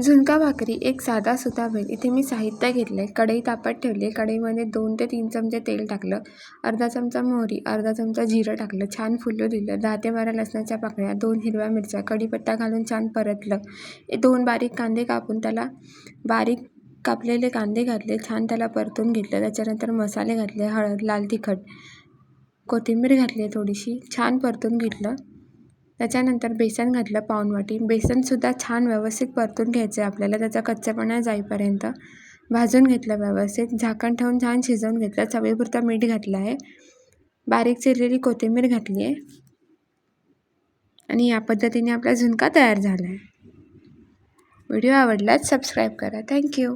झुणका भाकरी एक साधा सुद्धा होईल. इथे मी साहित्य घेतलं आहे. कढई तापत ठेवली. कढईमध्ये 2 ते 3 चमचे तेल टाकलं. अर्धा चमचा मोहरी, अर्धा चमचा जिरं टाकलं. छान फुलू दिलं. 10 ते 12 लसणाच्या पाकळ्या, 2 हिरव्या मिरच्या, कढीपत्ता घालून छान परतलं. 2 बारीक कांदे कापून त्याला बारीक कापलेले कांदे घातले. छान त्याला परतून घेतलं. त्याच्यानंतर मसाले घातले. हळद, लाल तिखट, कोथिंबीर घातली थोडीशी. छान परतून घेतलं. त्याच्यानंतर बेसन घातलं पाऊण वाटी. बेसनसुद्धा छान व्यवस्थित परतून घ्यायचं आहे आपल्याला, त्याचा कच्चापणा जाईपर्यंत भाजून घेतलं व्यवस्थित. झाकण ठेवून छान शिजवून घेतलं. चवीपुरतं मीठ घातलं आहे. बारीक चिरलेली कोथिंबीर घातली आहे आणि या पद्धतीने आपला झुणका तयार झाला आहे. व्हिडिओ आवडल्यास सबस्क्राईब करा. थँक्यू.